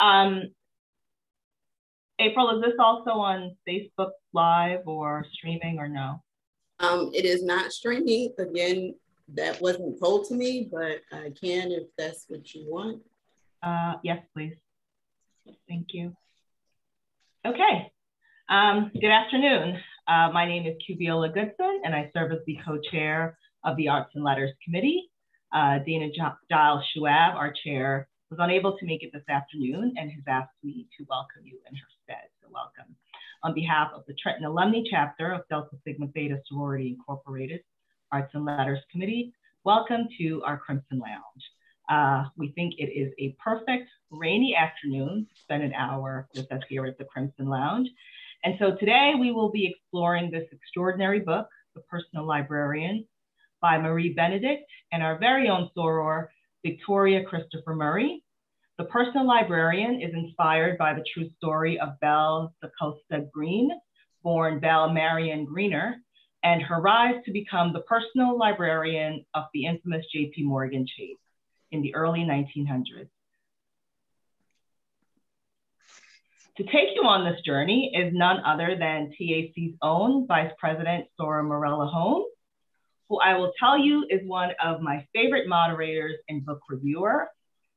Um, April, is this also on Facebook Live or streaming or no? It is not streaming. Again, that wasn't told to me, but I can if that's what you want. Yes, please. Thank you. Okay. Good afternoon. My name is Cubiola Goodson, and I serve as the co-chair of the Arts and Letters Committee. Dana Giles Schwab, our chair, was unable to make it this afternoon and has asked me to welcome you in her stead. So welcome. On behalf of the Trenton Alumni Chapter of Delta Sigma Theta Sorority Incorporated, Arts and Letters Committee, welcome to our Crimson Lounge. We think it is a perfect rainy afternoon to spend an hour with us here at the Crimson Lounge. And so today we will be exploring this extraordinary book, The Personal Librarian, by Marie Benedict and our very own soror, Victoria Christopher Murray. The Personal Librarian is inspired by the true story of Belle DaCosta Green, born Belle Marion Greener, and her rise to become the personal librarian of the infamous J.P. Morgan Chase in the early 1900s. To take you on this journey is none other than TAC's own Vice President, Sora Morella Holmes, who I will tell you is one of my favorite moderators and book reviewer.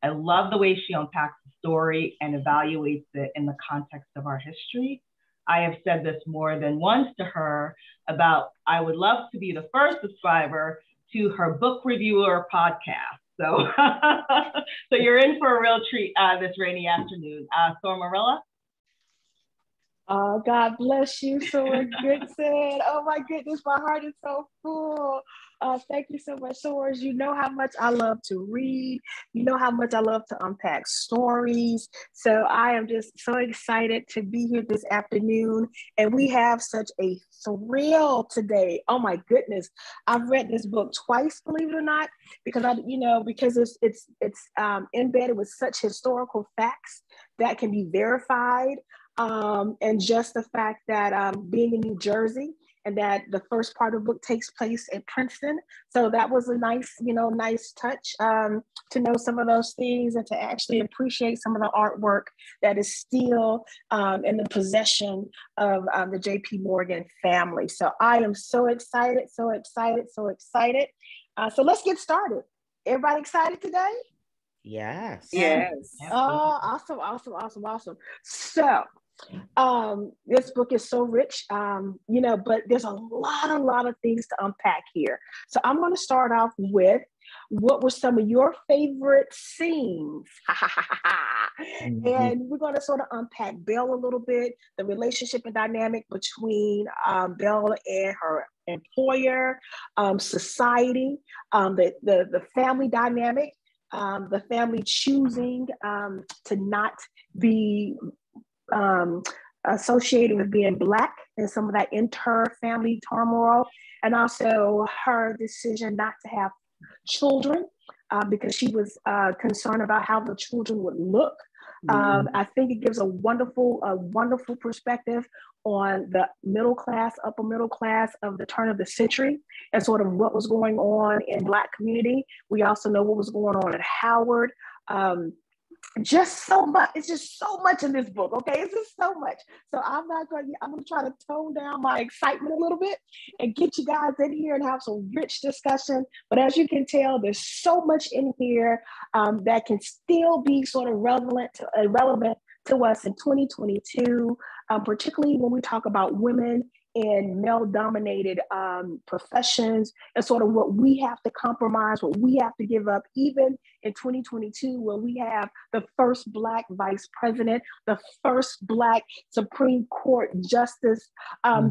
I love the way she unpacks the story and evaluates it in the context of our history. I have said this more than once to her about I would love to be the first subscriber to her book reviewer podcast. So, so you're in for a real treat this rainy afternoon. Sora Morella? Oh, God bless you, Sora Goodson. Oh my goodness, my heart is so full. Thank you so much, Soras. You know how much I love to read. You know how much I love to unpack stories. So I am just so excited to be here this afternoon. And we have such a thrill today. Oh my goodness. I've read this book twice, believe it or not, because it's embedded with such historical facts that can be verified. And just the fact that being in New Jersey and that the first part of the book takes place in Princeton. So that was a nice touch to know some of those things and to actually appreciate some of the artwork that is still in the possession of the J.P. Morgan family. So I am so excited, so excited, so excited. So let's get started. Everybody excited today? Yes. Yes. Oh, awesome, awesome, awesome, awesome. So this book is so rich, but there's a lot of things to unpack here. So I'm going to start off with what were some of your favorite scenes? And we're going to sort of unpack Belle a little bit, the relationship and dynamic between Belle and her employer, society, the family dynamic, the family choosing to not be associated with being Black and some of that inter-family turmoil, and also her decision not to have children because she was concerned about how the children would look. I think it gives a wonderful perspective on the middle class, upper middle class of the turn of the century and sort of what was going on in Black community. We also know what was going on at Howard. Just so much. It's just so much in this book. Okay, it's just so much. So I'm going to try to tone down my excitement a little bit and get you guys in here and have some rich discussion. But as you can tell, there's so much in here that can still be sort of relevant to us in 2022, particularly when we talk about women in male-dominated professions and sort of what we have to compromise, what we have to give up, even in 2022, when we have the first Black vice president, the first Black Supreme Court justice.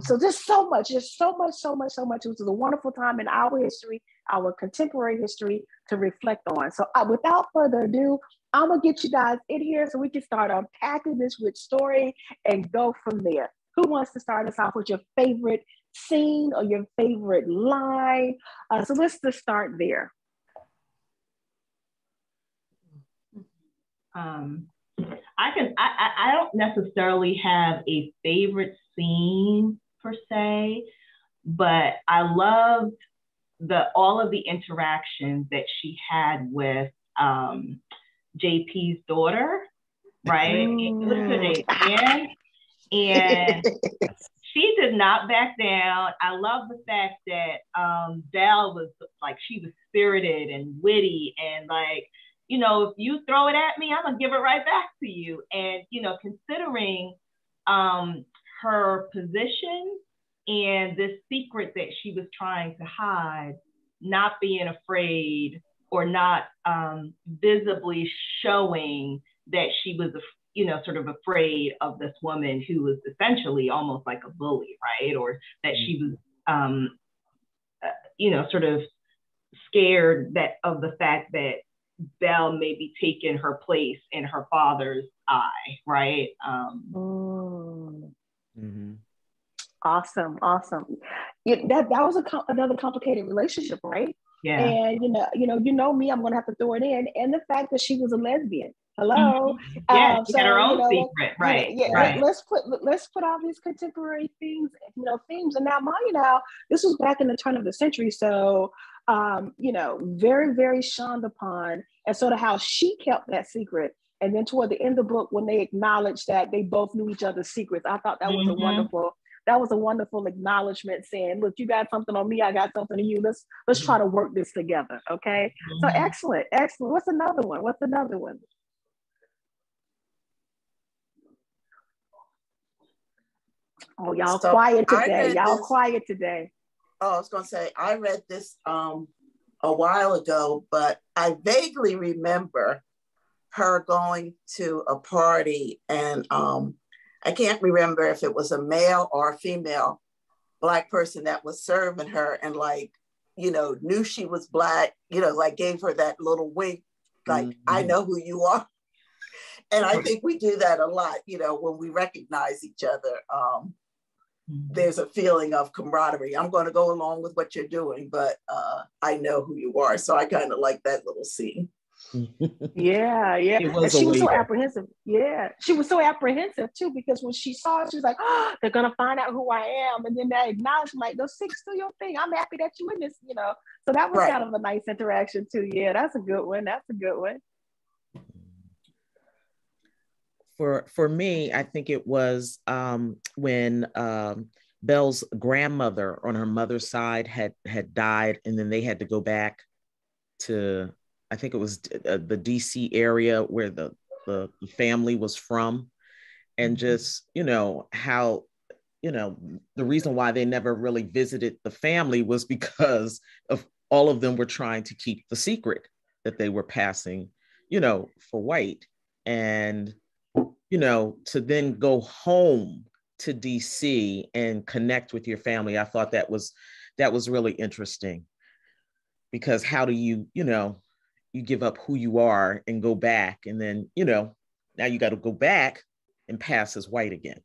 So just so much. It was a wonderful time in our history, our contemporary history to reflect on. So without further ado, I'm gonna get you guys in here so we can start unpacking this rich story and go from there. Who wants to start us off with your favorite scene or your favorite line? So let's just start there. I don't necessarily have a favorite scene per se, but I loved all of the interactions that she had with JP's daughter. right? Listen, and she did not back down. I love the fact that Belle was like, she was spirited and witty and like, you know, if you throw it at me, I'm gonna give it right back to you. And, you know, considering her position and this secret that she was trying to hide, not being afraid or not visibly showing that she was, you know, sort of afraid of this woman who was essentially almost like a bully, right? Or that she was, you know, sort of scared that of the fact that Belle may be taking her place in her father's eye, right? Awesome, awesome. Yeah, that was another complicated relationship, right? Yeah. And you know me, I'm gonna have to throw it in, and the fact that she was a lesbian. Hello. Yeah, she had her own secret, right? Yeah, right. Let's put all these contemporary things, you know, themes. And now, mind you, now this was back in the turn of the century, so you know, very, very shunned upon, and sort of how she kept that secret. And then toward the end of the book, when they acknowledged that they both knew each other's secrets, I thought that was a wonderful acknowledgement, saying, look, you got something on me, I got something on you. Let's try to work this together. Okay. So excellent. What's another one? Oh, y'all quiet today. Oh, I was gonna say, I read this a while ago, but I vaguely remember her going to a party, and I can't remember if it was a male or a female Black person that was serving her, and like, you know, knew she was Black, you know, like gave her that little wink, like, I know who you are. And I think we do that a lot, you know, when we recognize each other. There's a feeling of camaraderie. I'm going to go along with what you're doing, but I know who you are. So I kind of like that little scene. Yeah. And she was so apprehensive. Yeah, she was so apprehensive too, because when she saw it, she was like, oh, they're going to find out who I am. And then that acknowledgement, like, go stick to your thing. I'm happy that you in this, you know. So that was kind of a nice interaction too. Yeah, that's a good one. For me, I think it was when Belle's grandmother on her mother's side had died, and then they had to go back to, I think it was the DC area where the family was from, and just, you know, how, you know, the reason why they never really visited the family was because of all of them were trying to keep the secret that they were passing, you know, for white. And you know, to then go home to DC and connect with your family, I thought that was really interesting, because how do you, you know, you give up who you are and go back, and then, you know, now you got to go back and pass as white again.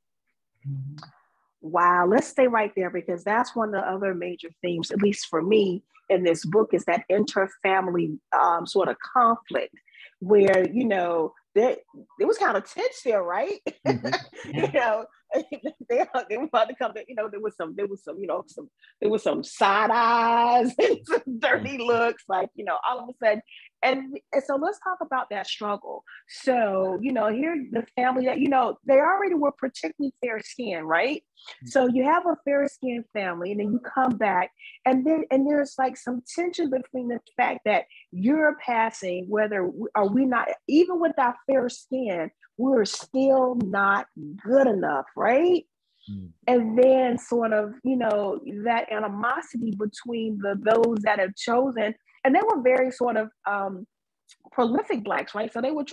Wow, let's stay right there, because that's one of the other major themes, at least for me in this book, is that inter-family sort of conflict where, you know, it was kind of tense there, right? You know, they were about to come. You know, there was some side eyes and some dirty looks, like, you know, all of a sudden. And so let's talk about that struggle. So, you know, here the family that, you know, they already were particularly fair skinned, right? So you have a fair skinned family, and then you come back, and there's like some tension between the fact that you're passing, whether are we not, even with our fair skin, we're still not good enough, right? And then sort of, you know, that animosity between those that have chosen, and they were very sort of prolific Blacks, right? So they were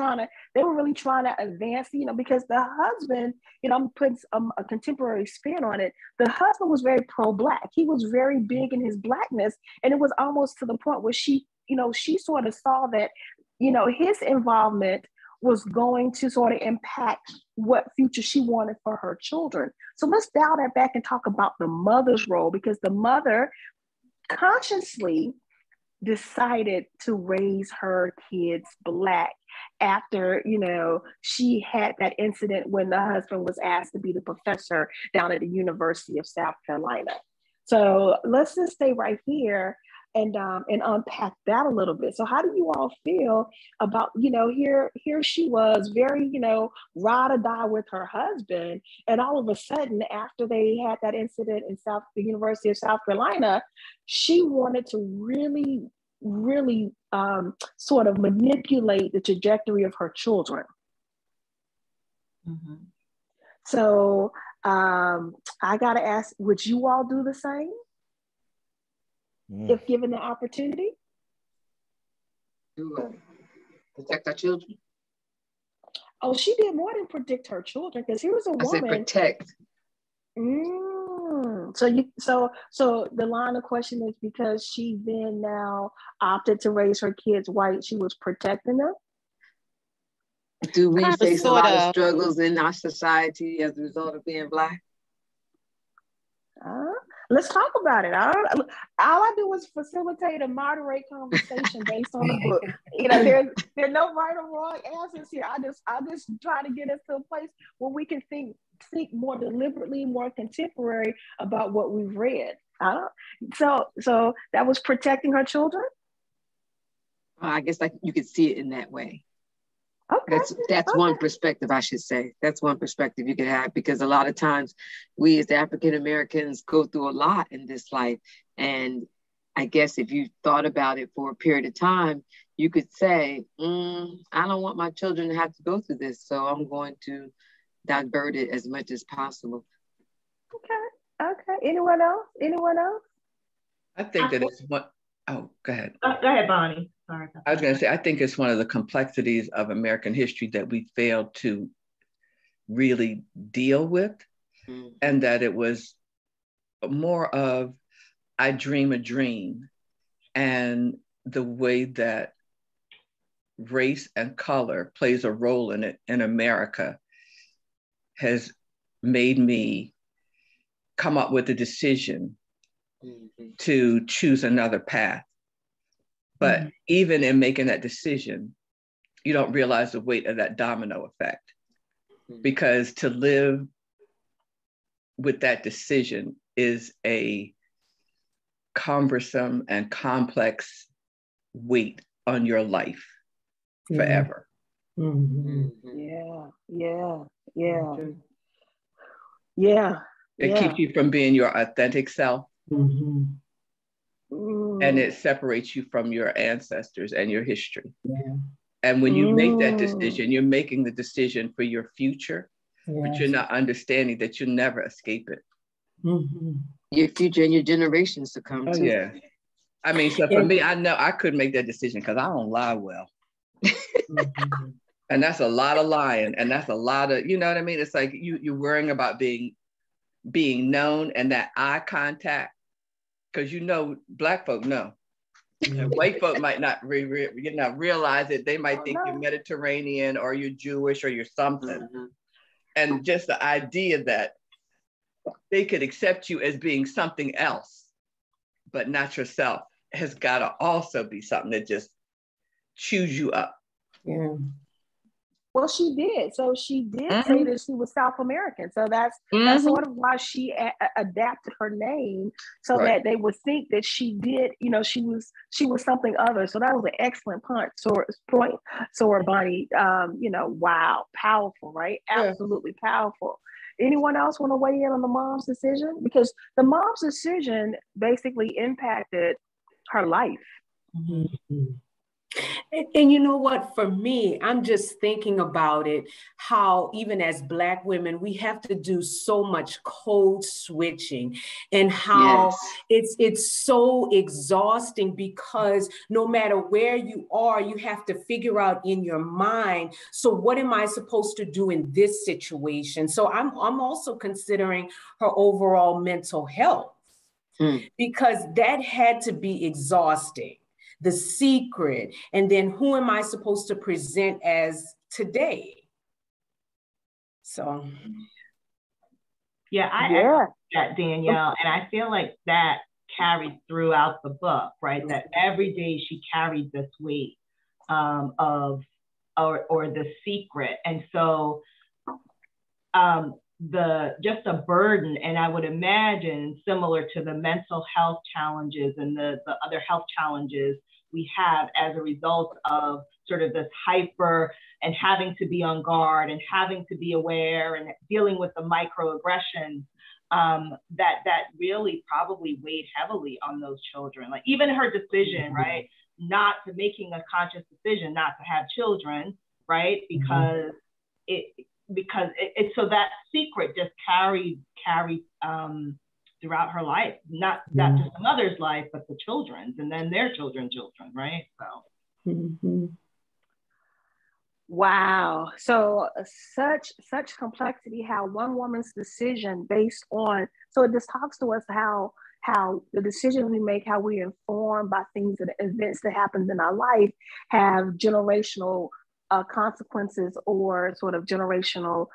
really trying to advance, you know, because the husband, you know, I'm putting a contemporary spin on it. The husband was very pro-Black. He was very big in his Blackness. And it was almost to the point where she, you know, she sort of saw that, you know, his involvement was going to sort of impact what future she wanted for her children. So let's dial that back and talk about the mother's role, because the mother consciously decided to raise her kids Black after, you know, she had that incident when the husband was asked to be the professor down at the University of South Carolina. So let's just stay right here. and unpack that a little bit. So how do you all feel about, here she was very, ride or die with her husband. And all of a sudden, after they had that incident in the University of South Carolina, she wanted to really, really sort of manipulate the trajectory of her children. Mm-hmm. So I got to ask, would you all do the same? If given the opportunity? To protect our children? Oh, she did more than predict her children, because here was a woman. I said protect. So the line of question is, because she then now opted to raise her kids white, she was protecting them? Do we face a lot of struggles in our society as a result of being Black? Let's talk about it. All I do is facilitate and moderate conversation based on the book. There's no right or wrong answers here. I just try to get us to a place where we can think more deliberately, more contemporary about what we've read. So that was protecting her children? I guess you could see it in that way. Okay. That's one perspective, I should say. That's one perspective you could have, because a lot of times we as African Americans go through a lot in this life. And I guess if you thought about it for a period of time, you could say, I don't want my children to have to go through this, so I'm going to divert it as much as possible. Okay. Anyone else? I think that it's one. Oh, go ahead. Go ahead, Bonnie. Sorry. I was going to say, I think it's one of the complexities of American history that we failed to really deal with, and that it was more of, I dream a dream, and the way that race and color plays a role in it in America has made me come up with a decision to choose another path. But even in making that decision, you don't realize the weight of that domino effect, because to live with that decision is a cumbersome and complex weight on your life forever. It keeps you from being your authentic self. And it separates you from your ancestors and your history. And when you make that decision, you're making the decision for your future, but you're not understanding that you'll never escape it. Your future and your generations to come too. Yeah. I mean, so for me, I know I couldn't make that decision because I don't lie well. And that's a lot of lying. And that's a lot of, you know what I mean? It's like you're worrying about being known, and that eye contact. Because Black folk know. And white folk might not realize it. They might think you're Mediterranean or you're Jewish or you're something. And just the idea that they could accept you as being something else, but not yourself, has got to also be something that just chews you up. Well, she did. So she did say that she was South American. So that's sort of why she adapted her name, so that they would think that she did, she was something other. So that was an excellent point, Bonnie. Wow, powerful, right? Absolutely powerful. Anyone else want to weigh in on the mom's decision? Because the mom's decision basically impacted her life. And you know what, for me, I'm just thinking about it, how even as Black women, we have to do so much code switching, and how it's so exhausting, because no matter where you are, you have to figure out in your mind, so what am I supposed to do in this situation? So I'm also considering her overall mental health, because that had to be exhausting. The secret, and then who am I supposed to present as today? So, I echo that, Danielle, and I feel like that carried throughout the book, right? That every day she carried this weight or the secret, and so just a burden. And I would imagine similar to the mental health challenges and the other health challenges we have as a result of sort of this hyper and having to be on guard and having to be aware and dealing with the microaggressions, that really probably weighed heavily on those children. Like even her decision, right, not to making a conscious decision not to have children, right, because so that secret just carried throughout her life, not just the mother's life, but the children's, and then their children, right? So. Wow. So such complexity, how one woman's decision based on, so it just talks to us how the decisions we make, how we inform by things that events that happen in our life have generational consequences or sort of generational,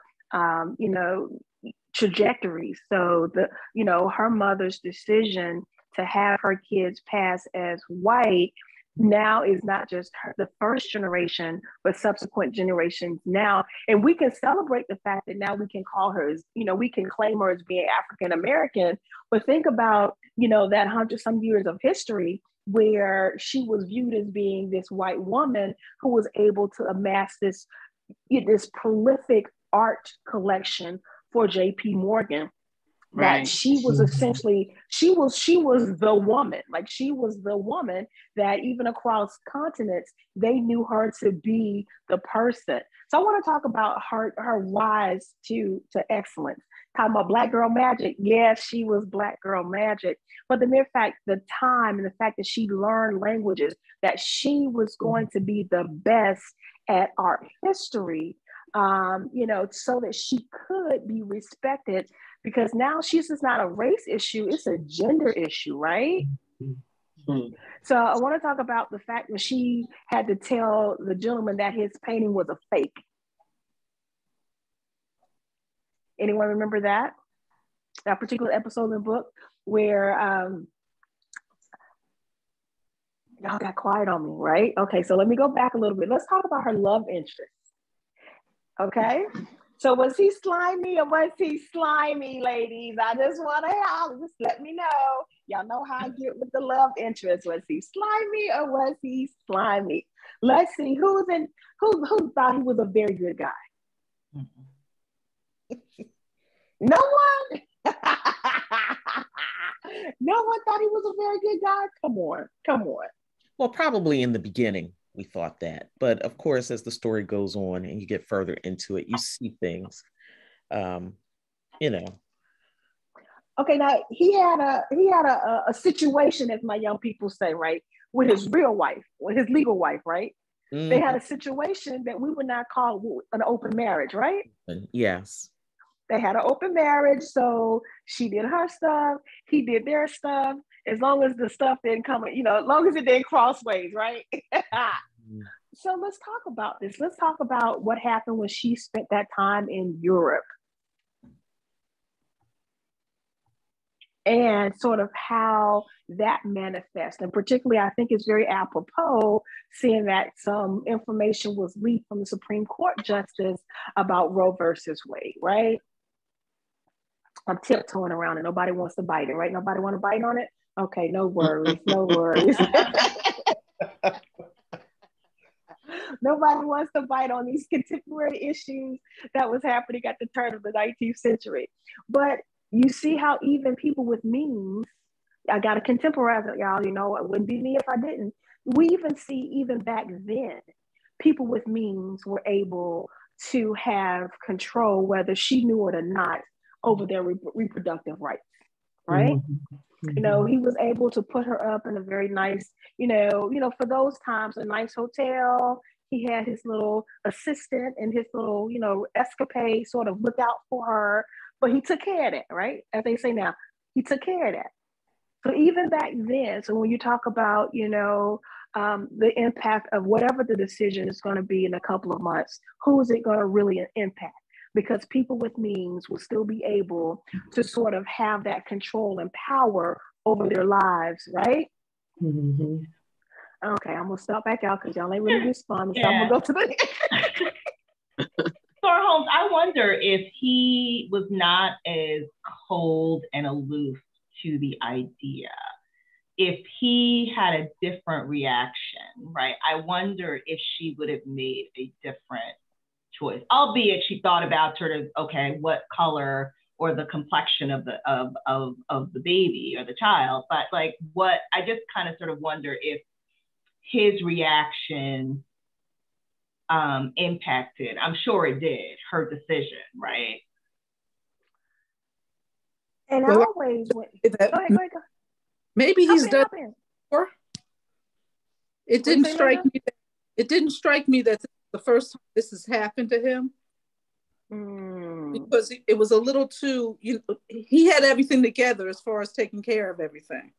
trajectories. So her mother's decision to have her kids pass as white now is not just the first generation, but subsequent generations now. And we can celebrate the fact that now we can call her, we can claim her as being African-American, but think about, that 100-some years of history where she was viewed as being this white woman who was able to amass this prolific art collection for J.P. Morgan. Right. That she was essentially, she was the woman, like she was the woman that even across continents, they knew her to be the person. So I want to talk about her rise to excellence. Talking about Black girl magic. Yes, she was Black girl magic. But the mere fact, the time and the fact that she learned languages, that she was going to be the best at art history, so that she could be respected. Because now she's just not a race issue, it's a gender issue, right? Mm-hmm. So I want to talk about the fact that she had to tell the gentleman that his painting was a fake. Anyone remember that particular episode in the book where y'all got quiet on me, right? Okay, so let me go back a little bit. Let's talk about her love interest. Okay. So was he slimy or was he slimy, ladies? I just want to just let me know. Y'all know how I get with the love interest. Was he slimy or was he slimy? Let's see who thought he was a very good guy. No one. No one thought he was a very good guy. Come on. Well, probably in the beginning. We thought that, but of course, as the story goes on and you get further into it, you see things, Okay, now he had a situation, as my young people say, right, with his real wife, with his legal wife, right? Mm-hmm. They had a situation that we would not call an open marriage, right? Yes. They had an open marriage, so she did her stuff, he did their stuff. As long as the stuff didn't come, as long as it didn't cross ways, right? So let's talk about this. Let's talk about what happened when she spent that time in Europe. And sort of how that manifests. And particularly, I think it's very apropos seeing that some information was leaked from the Supreme Court justice about Roe versus Wade, right? I'm tiptoeing around it. Nobody wants to bite it, right? Nobody want to bite on it? Okay, no worries, no worries. Nobody wants to bite on these contemporary issues that was happening at the turn of the 19th century. But you see how even people with means, I got to contemporize it, y'all, it wouldn't be me if I didn't. We even see, even back then, people with means were able to have control, whether she knew it or not, over their reproductive rights, right? Mm-hmm. He was able to put her up in a very nice, for those times, a nice hotel. He had his little assistant and his little, escapade sort of look out for her, but he took care of that, right? As they say now, he took care of that. So even back then, so when you talk about, the impact of whatever the decision is going to be in a couple of months, who is it going to really impact? Because people with means will still be able to sort of have that control and power over their lives, right? Mm-hmm. Okay, I'm gonna stop back out because y'all ain't really responding. So I'm gonna go to the Sir Holmes, I wonder if he was not as cold and aloof to the idea, if he had a different reaction, right? I wonder if she would have made a different choice, albeit she thought about sort of, okay, what color or the complexion of the baby or the child, but like what, I just kind of sort of wonder if his reaction impacted, I'm sure it did, her decision, right? And Well, I always went, that go ahead. maybe he's done Hop in. before. It didn't strike me. It didn't strike me that the first time this has happened to him, because it was a little too. He had everything together as far as taking care of everything.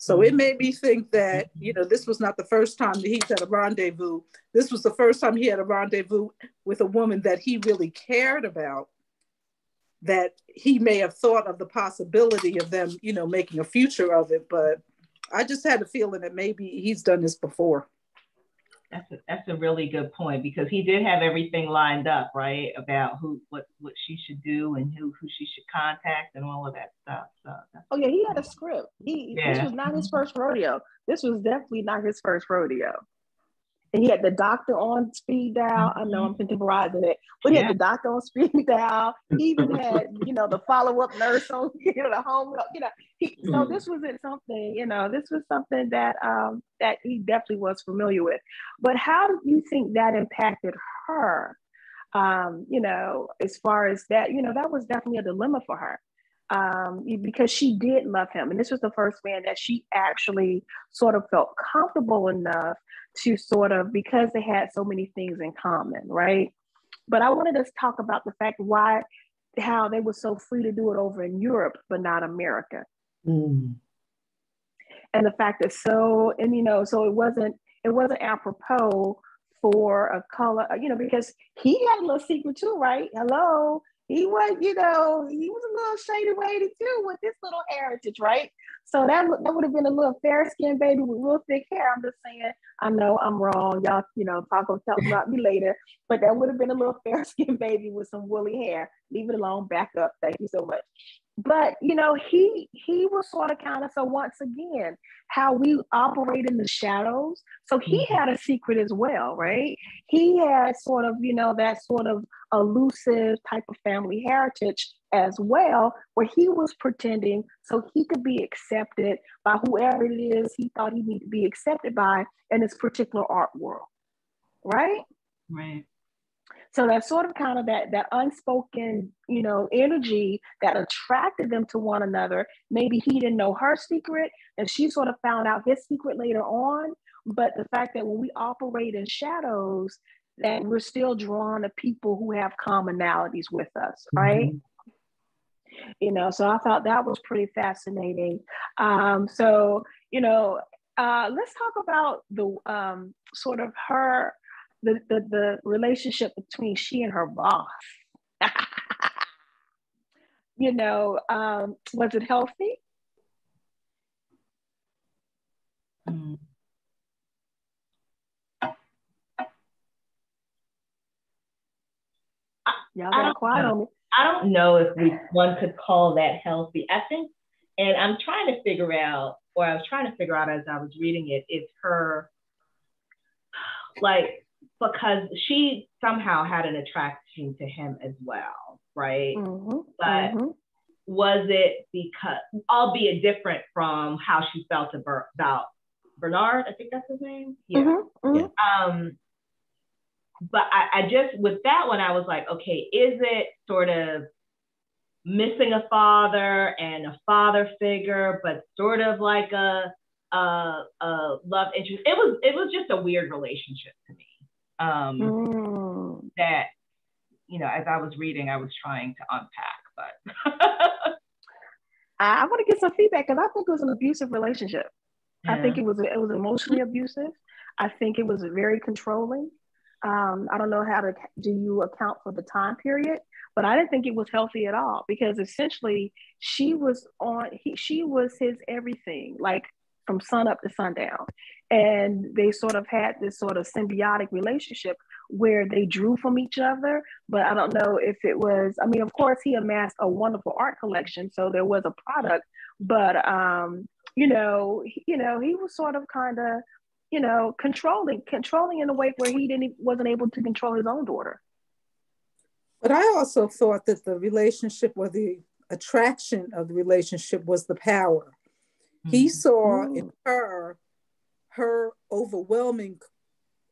So it made me think that, this was not the first time that he's had a rendezvous. This was the first time he had a rendezvous with a woman that he really cared about, that he may have thought of the possibility of them, making a future of it. But I just had a feeling that maybe he's done this before. That's a really good point, because he did have everything lined up, right? About what she should do and who she should contact and all of that stuff. So he had a script. This was not his first rodeo. This was definitely not his first rodeo. And he had the doctor on speed dial. I know I'm contemporizing it, but he had the doctor on speed dial. He even had, the follow-up nurse on, the home, so this wasn't something, this was something that that he definitely was familiar with. But how do you think that impacted her? As far as that, that was definitely a dilemma for her. Because she did love him. And this was the first man that she actually sort of felt comfortable enough to sort of, because they had so many things in common, right? But I wanted to talk about the fact how they were so free to do it over in Europe, but not America. And the fact that so it wasn't apropos for a color, because he had a little secret too, right? Hello. He was, he was a little shady weighted too with this little heritage, right? So that would have been a little fair-skinned baby with real thick hair. I'm just saying, I know I'm wrong. Y'all, talk about me later, but that would have been a little fair-skinned baby with some woolly hair. Leave it alone, back up. Thank you so much. But, he was sort of kind of, so once again, how we operate in the shadows. So he had a secret as well, right? He had sort of, that sort of elusive type of family heritage as well, where he was pretending so he could be accepted by whoever it is he thought he needed to be accepted by in this particular art world, right? Right. So that's sort of kind of that unspoken, energy that attracted them to one another. Maybe he didn't know her secret and she sort of found out his secret later on. But the fact that when we operate in shadows, that we're still drawn to people who have commonalities with us, right? So I thought that was pretty fascinating. Let's talk about the sort of her, the relationship between she and her boss. Was it healthy? Y'all got quiet on me. I don't know if one could call that healthy. I think, and I was trying to figure out as I was reading it, is her, like, because she somehow had an attraction to him as well, right? But was it because, albeit different from how she felt about Bernard, I think that's his name? Yeah. But I just, with that one, I was like, okay, is it sort of missing a father and a father figure, but sort of like a love interest? It was just a weird relationship to me. That, as I was reading, I was trying to unpack, but. I want to get some feedback, because I think it was an abusive relationship. Yeah. I think it was emotionally abusive. I think it was very controlling. I don't know do you account for the time period, but I didn't think it was healthy at all, because essentially she was his everything, like from sun up to sundown. And they sort of had this sort of symbiotic relationship where they drew from each other, but I don't know if it was, I mean, of course he amassed a wonderful art collection, so there was a product, but he was sort of kind of, controlling in a way where he wasn't able to control his own daughter. But I also thought that the relationship, or the attraction of the relationship, was the power. He saw in her overwhelming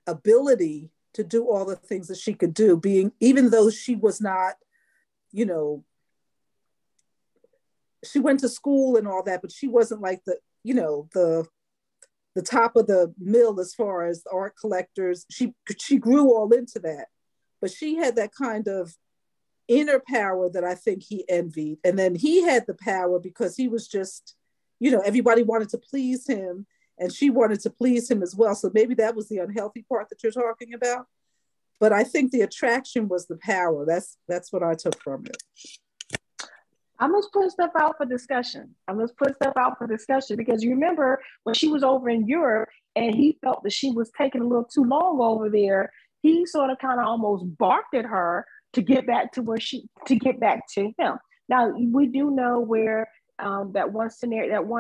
ability to do all the things that she could do, even though she was not, she went to school and all that, but she wasn't like the top of the mill as far as art collectors. She grew all into that, but she had that kind of inner power that I think he envied. And then he had the power because he was just, everybody wanted to please him, and she wanted to please him as well. So maybe that was the unhealthy part that you're talking about. But I think the attraction was the power. That's what I took from it. I'm just putting stuff out for discussion. Because you remember when she was over in Europe and he felt that she was taking a little too long over there, he sort of kind of almost barked at her to get back to him. Now we do know where that one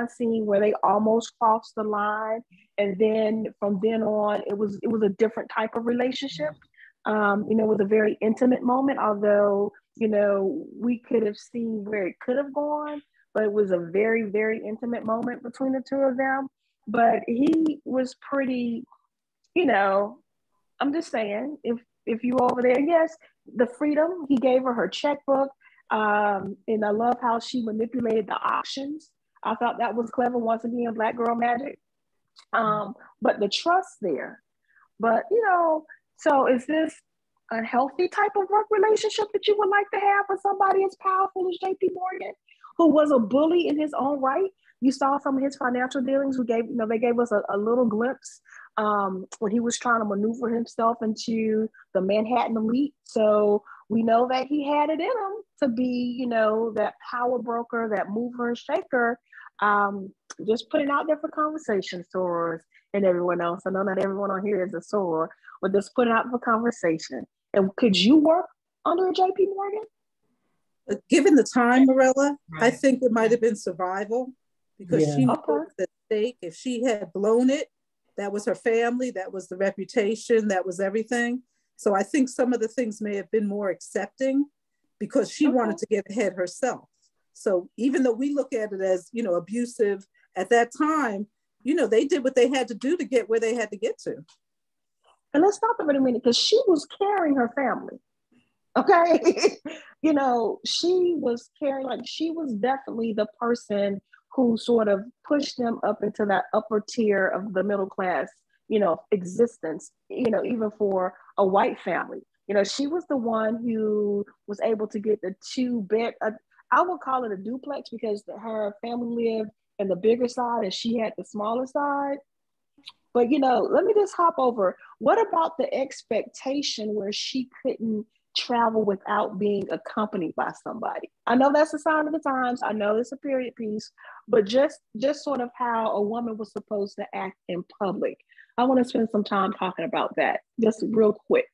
scene where they almost crossed the line, and then from then on it was a different type of relationship. It was a very intimate moment, although we could have seen where it could have gone, but it was a very, very intimate moment between the two of them. But he was pretty, I'm just saying, if you over there, yes, the freedom, he gave her checkbook. And I love how she manipulated the options. I thought that was clever. Once again, Black girl magic. But the trust there. But, so is this a healthy type of work relationship that you would like to have with somebody as powerful as JP Morgan, who was a bully in his own right? You saw some of his financial dealings. They gave us a little glimpse when he was trying to maneuver himself into the Manhattan elite. So we know that he had it in him to be, that power broker, that mover and shaker. Just putting out there for conversation, sorors and everyone else. I know not everyone on here is a soror, but just putting out for conversation. And could you work under a JP Morgan? Given the time, Morella, right. I think it might have been survival, because she knew the stake. If she had blown it, that was her family, that was the reputation, that was everything. So I think some of the things may have been more accepting because she wanted to get ahead herself. So even though we look at it as, abusive, at that time, they did what they had to do to get where they had to get to. And let's stop for a minute, because she was carrying her family. Okay. She was carrying, she was definitely the person who sort of pushed them up into that upper tier of the middle class, existence, even for a white family. She was the one who was able to get the 2-bed, I would call it a duplex, because her family lived in the bigger side and she had the smaller side. But, let me just hop over. What about the expectation where she couldn't travel without being accompanied by somebody? I know that's a sign of the times. I know it's a period piece, but just sort of how a woman was supposed to act in public. I want to spend some time talking about that, just real quick.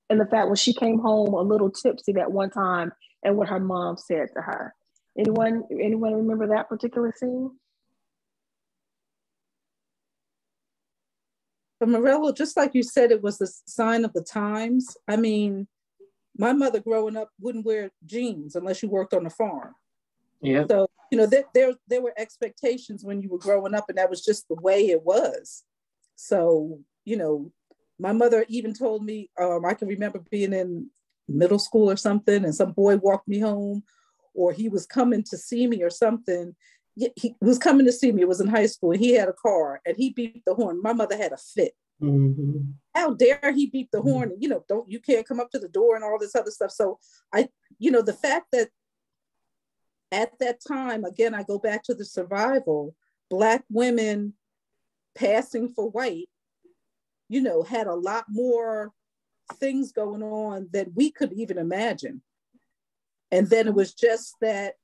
And the fact when she came home a little tipsy that one time and what her mom said to her. Anyone remember that particular scene? But Morello, just like you said, it was the sign of the times. I mean, my mother growing up wouldn't wear jeans unless you worked on a farm. Yeah. So, there were expectations when you were growing up, and that was just the way it was. So, my mother even told me, I can remember being in middle school or something, and some boy walked me home, or he was coming to see me or something. He was coming to see me. It was in high school, and he had a car, and he beeped the horn. My mother had a fit. Mm-hmm. How dare he beep the horn? And, you can't come up to the door and all this other stuff. So the fact that at that time, again, I go back to the survival, Black women passing for white, had a lot more things going on than we could even imagine. And then it was just that,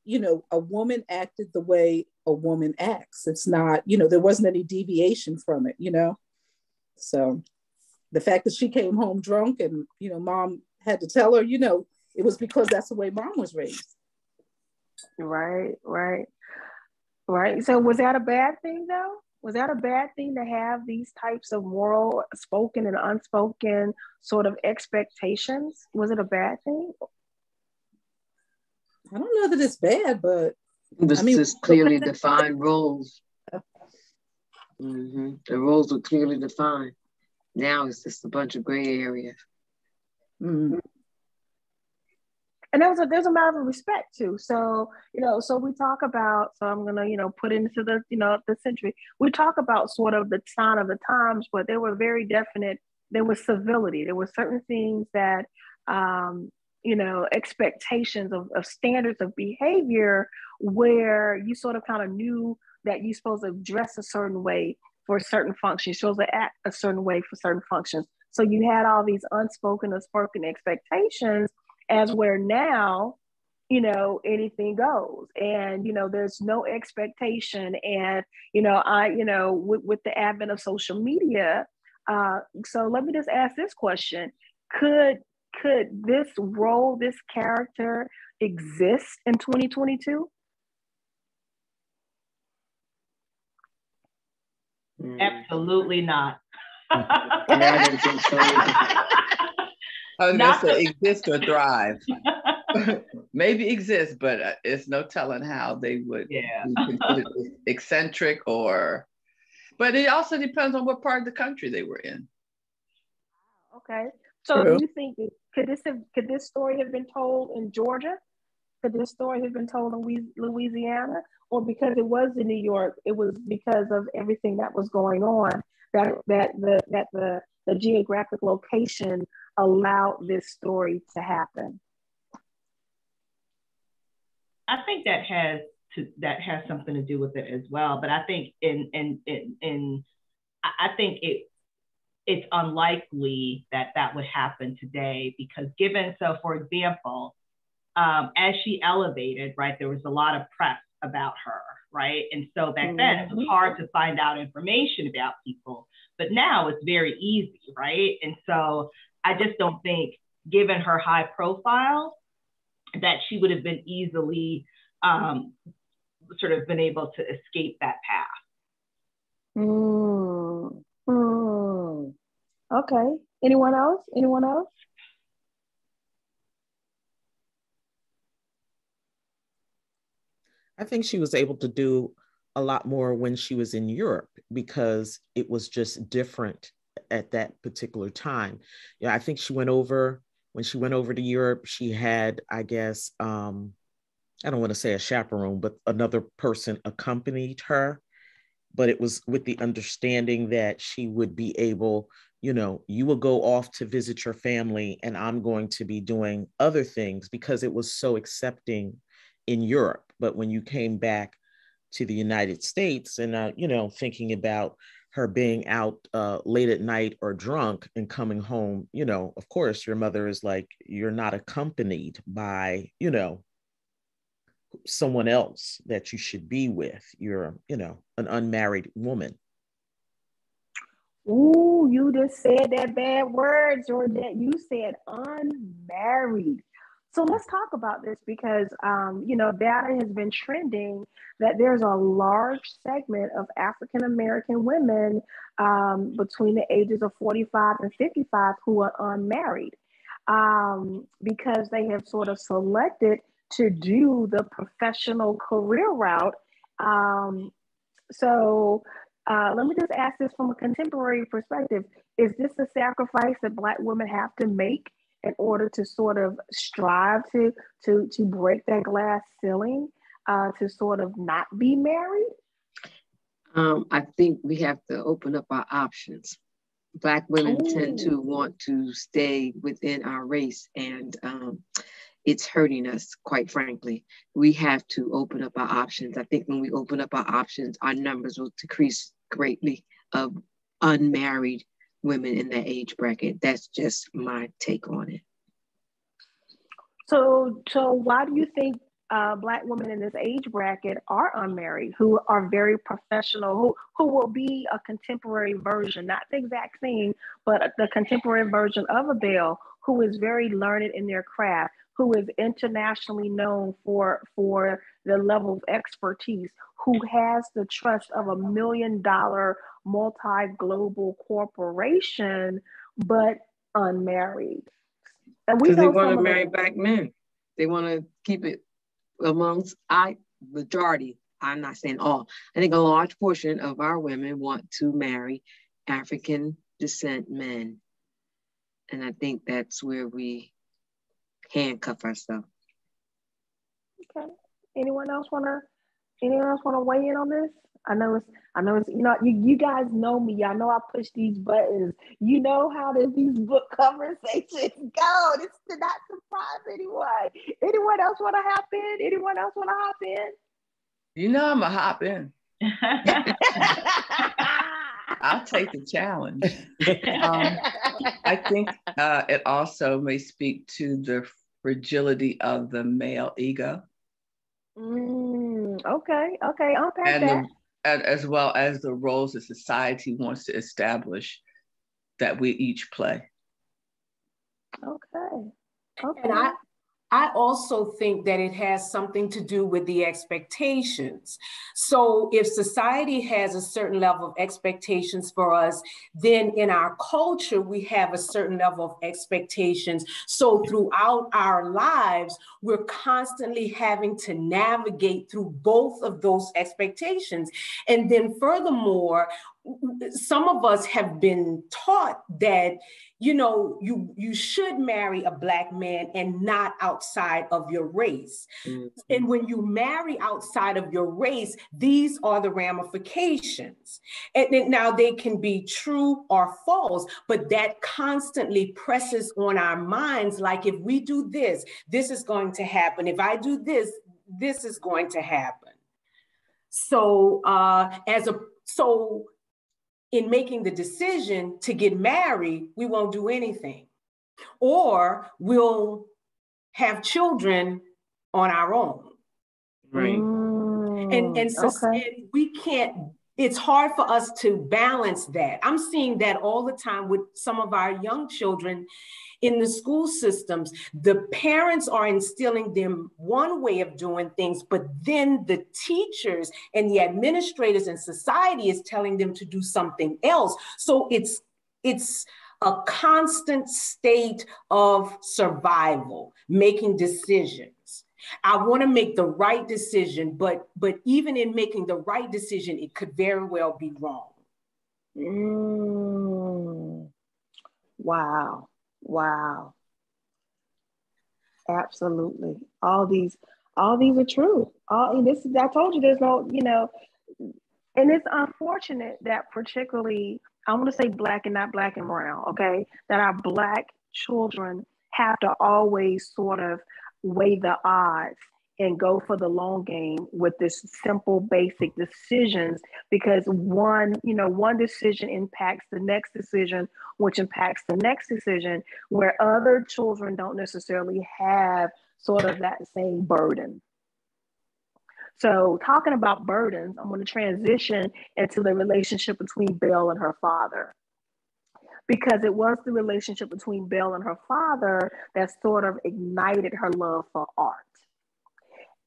a woman acted the way a woman acts. It's not, there wasn't any deviation from it, So the fact that she came home drunk and, mom had to tell her, it was because that's the way mom was raised. Right. So was that a bad thing though? Was that a bad thing to have these types of moral, spoken and unspoken sort of expectations? Was it a bad thing? I don't know that it's bad, but it was just clearly defined roles. Mm-hmm. The roles were clearly defined. Now it's just a bunch of gray areas. Mm-hmm. And there's a matter of respect too. So, so we talk about, so I'm gonna, put into the, the century. We talk about sort of the sign of the times, but they were very definite. There was civility. There were certain things that, expectations of standards of behavior where you sort of kind of knew that you're supposed to dress a certain way for certain functions. You're supposed to act a certain way for certain functions. So you had all these unspoken or spoken expectations, as where now, anything goes, and there's no expectation. And with the advent of social media, so let me just ask this question: Could this role, this character, exist in 2022? Absolutely not. I was going to say exist or thrive. Maybe exist, but it's no telling how they would be considered eccentric but it also depends on what part of the country they were in. Okay. So do you think, could this story have been told in Georgia? Could this story have been told in Louisiana? Or because it was in New York, it was because of everything that was going on that the geographic location allowed this story to happen? I think that has something to do with it as well. But I think it's unlikely that would happen today, because for example, as she elevated, right, there was a lot of press about her, right? And so back then it was hard to find out information about people, but now it's very easy, right? And so I just don't think, given her high profile, that she would have been easily sort of been able to escape that path. Okay. Anyone else? I think she was able to do a lot more when she was in Europe, because it was just different at that particular time. I think when she went over to Europe, she had, I guess, I don't want to say a chaperone, but another person accompanied her. But it was with the understanding that she would be able, you will go off to visit your family and I'm going to be doing other things, because it was so accepting in Europe. But when you came back to the United States and, thinking about her being out late at night or drunk and coming home, of course, your mother is like, you're not accompanied by, someone else that you should be with. You're, an unmarried woman. Ooh, you just said that bad word, Georgette. You said unmarried. So let's talk about this, because, data has been trending that there's a large segment of African-American women between the ages of 45 and 55 who are unmarried, because they have sort of selected to do the professional career route. So let me just ask this from a contemporary perspective. Is this a sacrifice that Black women have to make in order to sort of strive to break that glass ceiling, to sort of not be married? I think we have to open up our options. Black women tend to want to stay within our race, and it's hurting us, quite frankly. We have to open up our options. I think when we open up our options, our numbers will decrease greatly of unmarried women in that age bracket. That's just my take on it. So why do you think Black women in this age bracket are unmarried, who are very professional, who will be a contemporary version, not the exact same, but the contemporary version of a Belle, who is very learned in their craft, who is internationally known for the level of expertise, who has the trust of $1 million multi-global corporation, but unmarried. And we know they want some to of marry the black men. They want to keep it amongst majority. I'm not saying all. I think a large portion of our women want to marry African descent men. And I think that's where we handcuff ourselves. Okay. Anyone else wanna weigh in on this? I know it's you guys know me. Y'all know I push these buttons. You know how these book conversations go. This did not surprise anyone. Anyone else want to hop in? Anyone else want to hop in? You know I'm a hop in. I'll take the challenge. I think it also may speak to the fragility of the male ego. Okay, unpack that. As well as the roles that society wants to establish that we each play. Okay. And I also think that it has something to do with the expectations. So if society has a certain level of expectations for us, then in our culture, we have a certain level of expectations. So throughout our lives, we're constantly having to navigate through both of those expectations. And then furthermore, some of us have been taught that, you should marry a Black man and not outside of your race. Mm-hmm. And when you marry outside of your race, these are the ramifications. And now they can be true or false, but that constantly presses on our minds. Like, if we do this, this is going to happen. If I do this, this is going to happen. So in making the decision to get married, we won't do anything, or we'll have children on our own. Right. And we can't, it's hard for us to balance that. I'm seeing that all the time with some of our young children in the school systems. The parents are instilling them one way of doing things, but then the teachers and the administrators and society is telling them to do something else. So it's a constant state of survival, making decisions. I want to make the right decision, but even in making the right decision, it could very well be wrong. Wow. Absolutely. All these are true. I told you there's no, and it's unfortunate that particularly, I want to say Black and not Black and brown, okay, that our Black children have to always sort of weigh the odds and go for the long game with this simple, basic decisions, because one decision impacts the next decision, which impacts the next decision, where other children don't necessarily have sort of that same burden. So talking about burdens, I'm going to transition into the relationship between Belle and her father, because it was the relationship between Belle and her father that sort of ignited her love for art.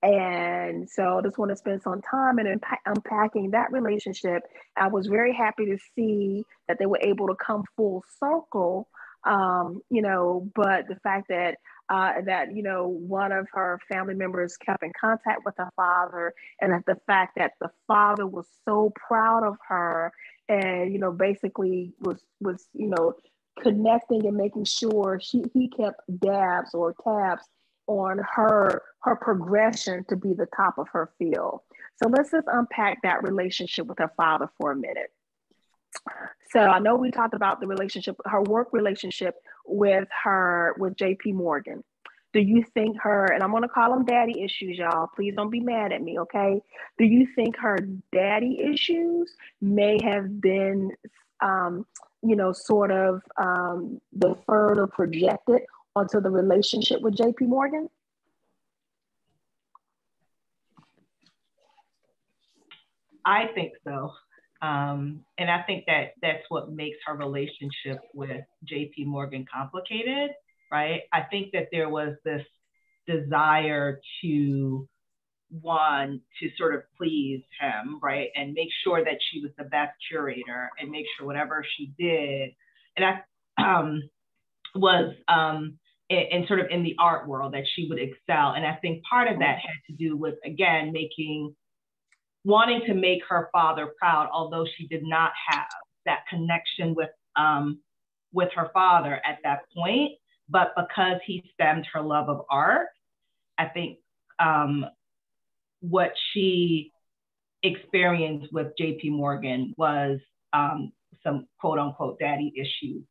And so I just want to spend some time in unpacking that relationship. I was very happy to see that they were able to come full circle, but the fact that one of her family members kept in contact with her father, and that the fact that the father was so proud of her and, basically was connecting and making sure he kept tabs on her progression to be the top of her field. So let's just unpack that relationship with her father for a minute. So I know we talked about the relationship, her work relationship with JP Morgan. Do you think and I'm going to call them daddy issues, y'all, please don't be mad at me, okay? Do you think her daddy issues may have been, deferred or projected onto the relationship with JP Morgan? I think so. And I think that that's what makes her relationship with JP Morgan complicated, right? I think that there was this desire to sort of please him, right? And make sure that she was the best curator and make sure whatever she did, and I was in sort of in the art world, that she would excel. And I think part of that had to do with, again, wanting to make her father proud, although she did not have that connection with her father at that point. But because he stemmed her love of art, I think what she experienced with JP Morgan was some quote unquote daddy issues.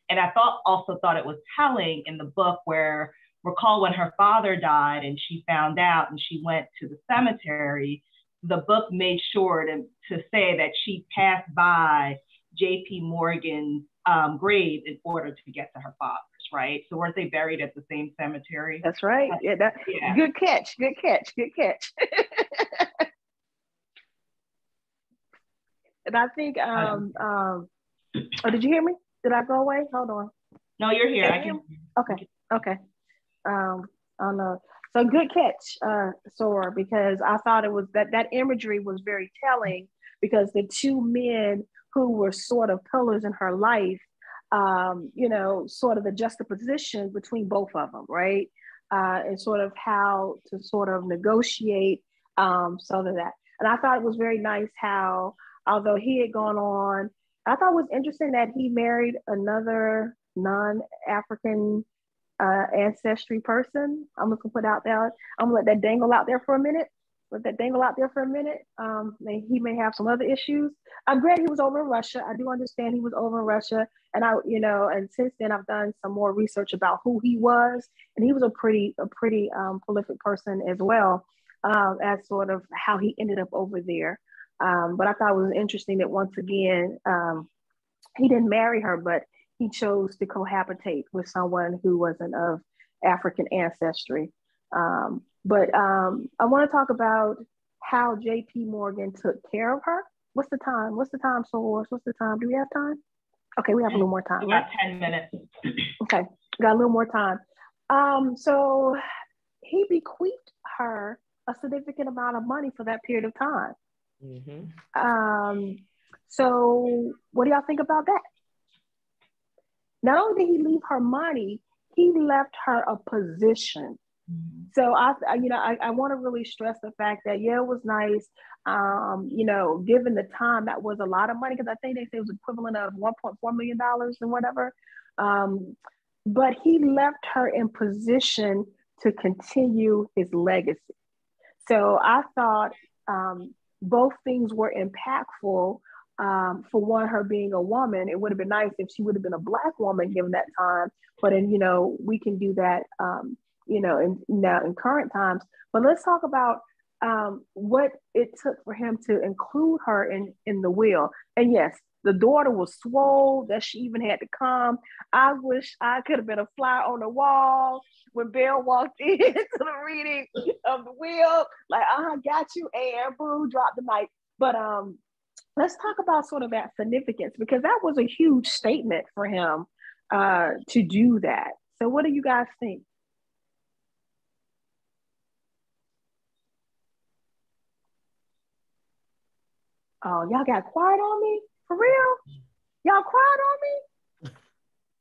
And I also thought it was telling in the book where, recall when her father died and she found out and she went to the cemetery, the book made sure to say that she passed by JP Morgan's grave in order to get to her father's, right? So weren't they buried at the same cemetery? That's right. Yeah. Good catch. And I think, oh, did you hear me? Did I go away? Hold on. No, you're here. I can. Okay. I don't know. So good catch, Sora, because I thought it was that imagery was very telling, because the two men who were sort of pillars in her life, sort of the juxtaposition between both of them, right? And sort of how to sort of negotiate some of that. And I thought it was very nice how, although he had gone on, I thought it was interesting that he married another non-African ancestry person. I'm just gonna put out there. I'm gonna let that dangle out there for a minute. He may have some other issues. I'm glad he was over in Russia. I do understand he was over in Russia, and and since then I've done some more research about who he was, and he was a pretty prolific person as well, as sort of how he ended up over there. But I thought it was interesting that once again he didn't marry her, but he chose to cohabitate with someone who wasn't of African ancestry. But I want to talk about how JP Morgan took care of her. What's the time, Soros? What's the time? Do we have time? Okay, we have a little more time. We have 10 minutes. Okay, got a little more time. So he bequeathed her a significant amount of money for that period of time. Mm-hmm. So what do y'all think about that? Not only did he leave her money, he left her a position. Mm-hmm. So I want to really stress the fact that, yeah, it was nice. Given the time, that was a lot of money, because I think they say it was equivalent of $1.4 million and whatever. But he left her in position to continue his legacy. So I thought both things were impactful. For one, her being a woman, it would have been nice if she would have been a Black woman given that time. But we can do that, in current times. But let's talk about what it took for him to include her in the will. And yes, the daughter was swole that she even had to come. I wish I could have been a fly on the wall when Belle walked into the reading of the will. Like, got you, and boo, drop the mic. But let's talk about sort of that significance, because that was a huge statement for him to do that. So what do you guys think? Oh, y'all got quiet on me? For real? Y'all quiet on me?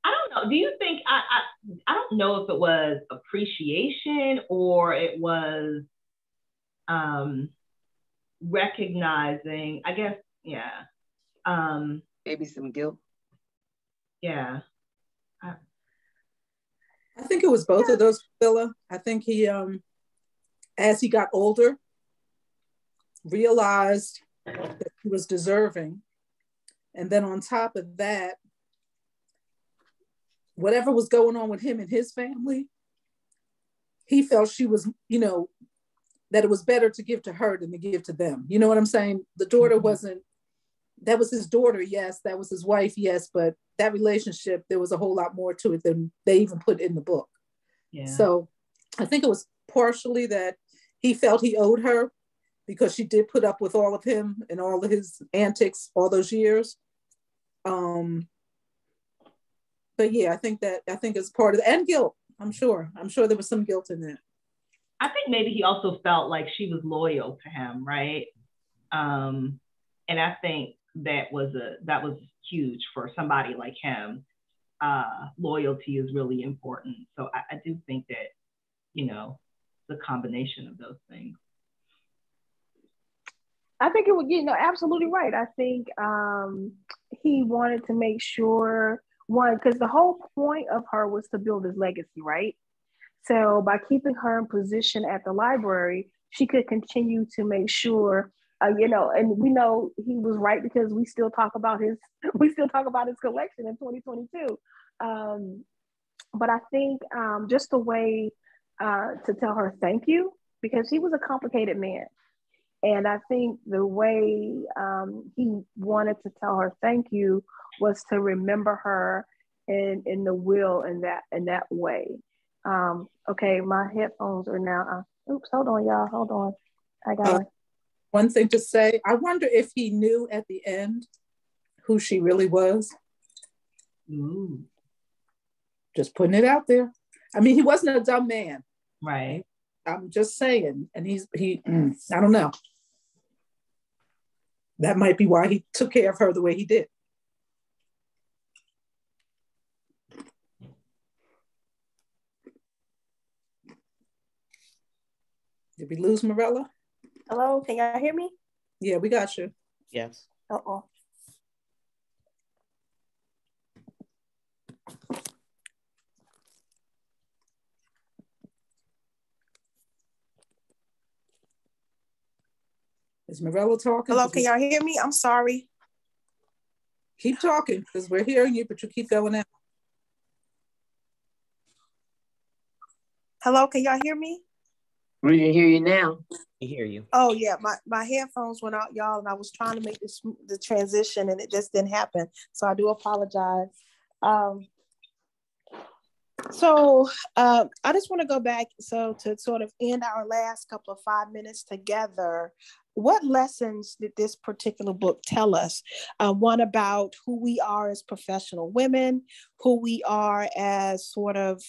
I don't know. Do you think, I don't know if it was appreciation or it was recognizing, I guess, yeah. Maybe some guilt. Yeah. I think it was both of those, Phila. I think he, as he got older, realized that he was deserving. And then on top of that, whatever was going on with him and his family, he felt she was, that it was better to give to her than to give to them. You know what I'm saying? The daughter wasn't, that was his daughter, yes. That was his wife, yes. But that relationship, there was a whole lot more to it than they even put in the book. Yeah. So I think it was partially that he felt he owed her. because she did put up with all of him and all of his antics all those years. But yeah, I think it's part of and guilt. I'm sure there was some guilt in that. I think maybe he also felt like she was loyal to him, right? And I think that was huge for somebody like him. Loyalty is really important. So I do think that, the combination of those things. I think it would, absolutely right. I think he wanted to make sure, because the whole point of her was to build his legacy, right? So by keeping her in position at the library, she could continue to make sure, and we know he was right because we still talk about his collection in 2022. But I think just a way to tell her thank you, because he was a complicated man. And I think the way he wanted to tell her thank you was to remember her in the will in that way. Okay, my headphones are now. Oops, hold on, y'all. Hold on. I got one thing to say. I wonder if he knew at the end who she really was. Ooh. Just putting it out there. I mean, he wasn't a dumb man. Right. I'm just saying. And I don't know. That might be why he took care of her the way he did. Did we lose Morella? Hello, can y'all hear me? Yeah, we got you. Yes. Uh-oh. Is Morella talking? Hello, can y'all hear me? I'm sorry. Keep talking because we're hearing you, but you keep going out. Hello, can y'all hear me? We can hear you now. We hear you. Oh yeah, my headphones went out, y'all, and I was trying to make the transition, and it just didn't happen. So I do apologize. So I just want to go back. So to sort of end our last couple of 5 minutes together, what lessons did this particular book tell us? One about who we are as professional women, who we are as sort of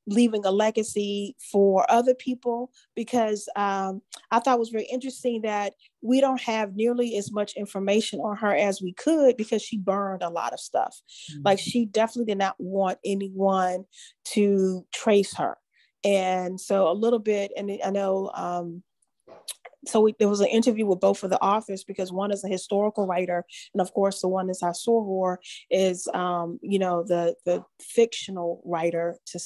leaving a legacy for other people, because I thought it was very interesting that we don't have nearly as much information on her as we could because she burned a lot of stuff. Mm-hmm. Like she definitely did not want anyone to trace her. And so a little bit, and I know, there was an interview with both of the authors because one is a historical writer, and of course the one is our soror is, the fictional writer to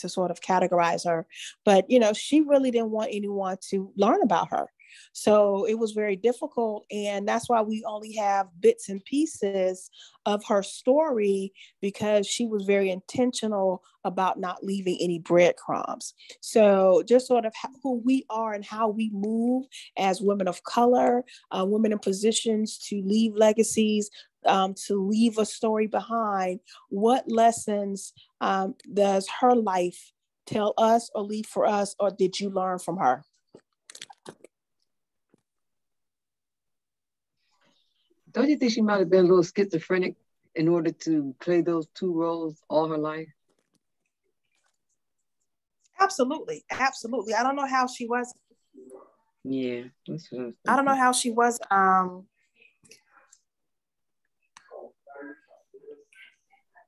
sort of categorize her. But, she really didn't want anyone to learn about her. So it was very difficult. And that's why we only have bits and pieces of her story, because she was very intentional about not leaving any breadcrumbs. So just sort of who we are and how we move as women of color, women in positions to leave legacies, to leave a story behind. What lessons does her life tell us or leave for us, or did you learn from her? Don't you think she might have been a little schizophrenic in order to play those two roles all her life? Absolutely. Absolutely. I don't know how she was. Yeah. That's what I don't know how she was. I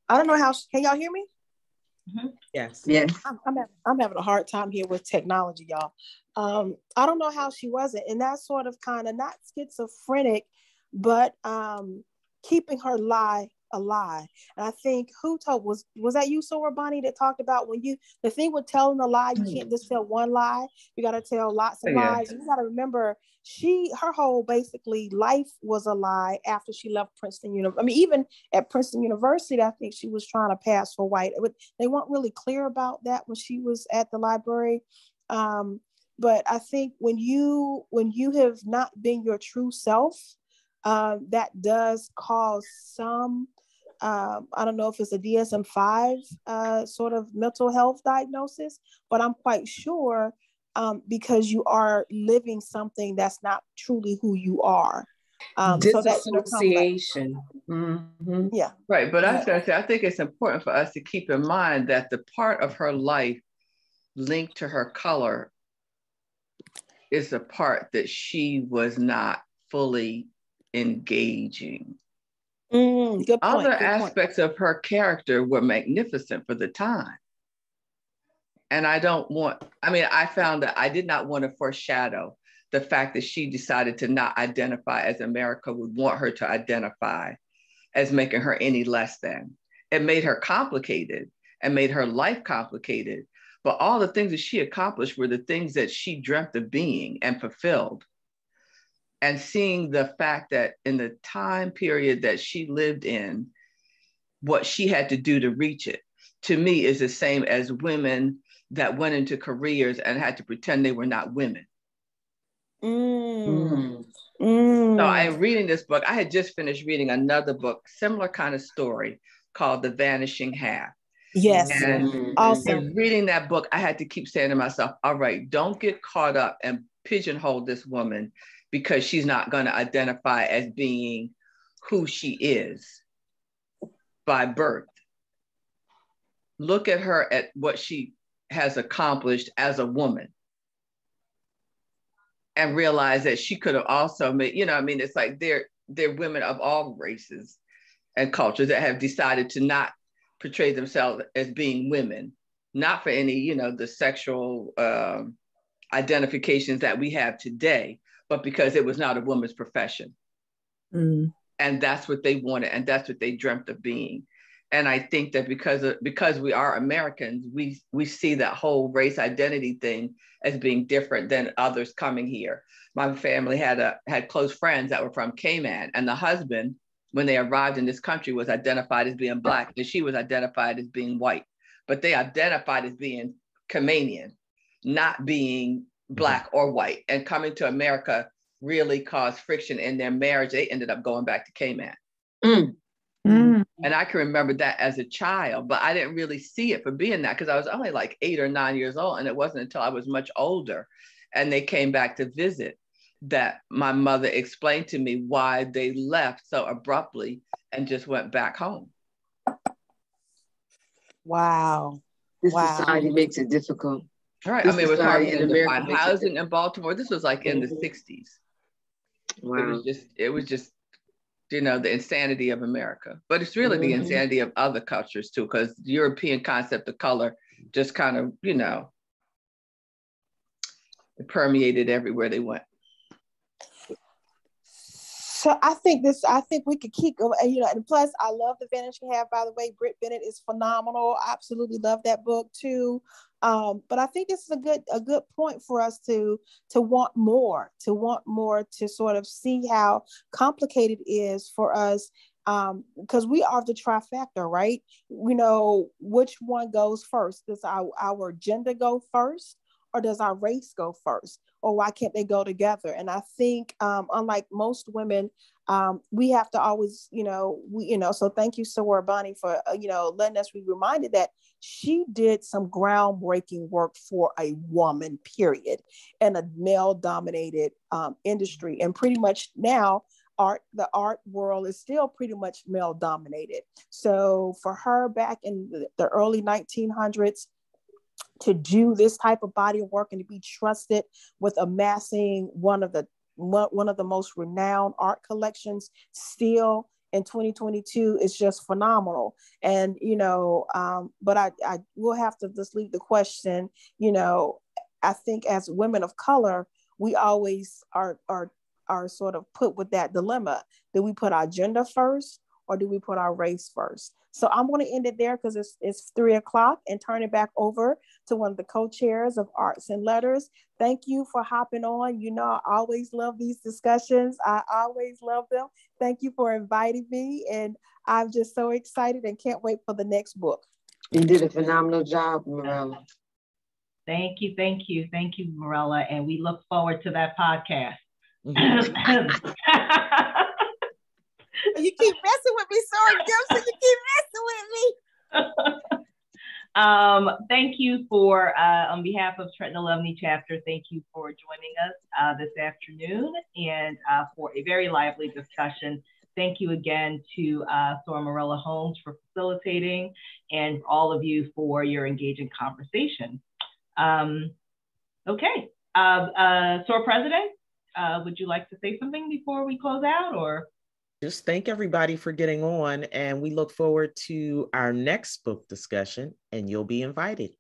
don't know how, can y'all hear me? Mm-hmm. Yes. Yes. I'm having a hard time here with technology, y'all. I don't know how she wasn't. And that's sort of kind of not schizophrenic, but keeping her lie a lie. And I think was that you, Sora Bonnie, that talked about the thing with telling a lie, you can't just tell one lie. You got to tell lots of lies. You got to remember her whole basically life was a lie after she left Princeton University. I mean, even at Princeton University, I think she was trying to pass for white. They weren't really clear about that when she was at the library. But I think when you have not been your true self, that does cause some, I don't know if it's a DSM-5 sort of mental health diagnosis, but I'm quite sure because you are living something that's not truly who you are. So that disassociation. Mm-hmm. Yeah. Right. But I was going to say, I think it's important for us to keep in mind that the part of her life linked to her color is the part that she was not fully engaging. Good point. Other aspects of her character were magnificent for the time. And I found that I did not want to foreshadow the fact that she decided to not identify as America would want her to identify, as making her any less than. It made her complicated and made her life complicated. But all the things that she accomplished were the things that she dreamt of being and fulfilled. And seeing the fact that in the time period that she lived in, what she had to do to reach it, to me, is the same as women that went into careers and had to pretend they were not women. So I'm reading this book. I had just finished reading another book, similar kind of story, called The Vanishing Half. Yes. And awesome. in reading that book, I had to keep saying to myself, all right, don't get caught up and pigeonhole this woman because she's not going to identify as being who she is by birth. Look at her at what she has accomplished as a woman and realize that she could have also made, it's like they're women of all races and cultures that have decided to not portray themselves as being women, not for any, the sexual identifications that we have today, but because it was not a woman's profession. And that's what they wanted, and that's what they dreamt of being. And I think that because we are Americans, we see that whole race identity thing as being different than others coming here. My family had close friends that were from Cayman, and the husband, when they arrived in this country, was identified as being Black, and she was identified as being white. But they identified as being Caymanian, not being Black or white. And coming to America really caused friction in their marriage. They ended up going back to Cayman. And I can remember that as a child, but I didn't really see it for being that because I was only like 8 or 9 years old. And it wasn't until I was much older and they came back to visit that my mother explained to me why they left so abruptly and just went back home. Wow. This society makes it difficult. All right. It was hard to find housing in Baltimore. This was like in the 60s. Wow. It was just the insanity of America, but it's really the insanity of other cultures too, because the European concept of color just kind of, it permeated everywhere they went. So I think we could keep going, and plus I love The Vanishing Half, by the way. Britt Bennett is phenomenal. I absolutely love that book too. But I think this is a good point for us to want more, to sort of see how complicated it is for us, because we are the trifecta, right? Which one goes first? Does our gender go first, or does our race go first? Or why can't they go together? And I think, unlike most women, we have to always, so thank you, Sawar Bani, for, letting us be reminded that she did some groundbreaking work for a woman, period, in a male-dominated industry. And pretty much now, the art world is still pretty much male-dominated. So for her back in the early 1900s, to do this type of body of work and to be trusted with amassing one of the most renowned art collections still in 2022 is just phenomenal. And but I will have to just leave the question. I think as women of color, we always are sort of put with that dilemma: do we put our gender first, or do we put our race first? So I'm going to end it there because it's 3:00 and turn it back over to one of the co-chairs of Arts and Letters. Thank you for hopping on. I always love these discussions. I always love them. Thank you for inviting me. And I'm just so excited and can't wait for the next book. You did a phenomenal job, Morella. Thank you, Morella. And we look forward to that podcast. You keep messing with me, Sorry Gibson. You keep messing with me. Thank you for, on behalf of Trenton Alumni Chapter, thank you for joining us this afternoon and for a very lively discussion. Thank you again to Sora Morella Holmes for facilitating and all of you for your engaging conversation. Okay, Sora President, would you like to say something before we close out, or? Just thank everybody for getting on, and we look forward to our next book discussion, and you'll be invited.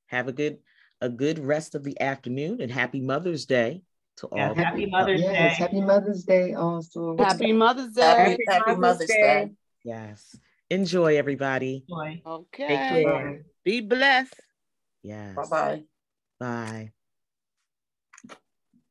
Have a good rest of the afternoon, and happy Mother's Day to all. Happy Mother's Day. Happy Mother's Day also. Happy Mother's Day. Happy Mother's Day. Yes. Enjoy, everybody. Enjoy. Okay. Take care. Be blessed. Yes. Bye-bye. Bye.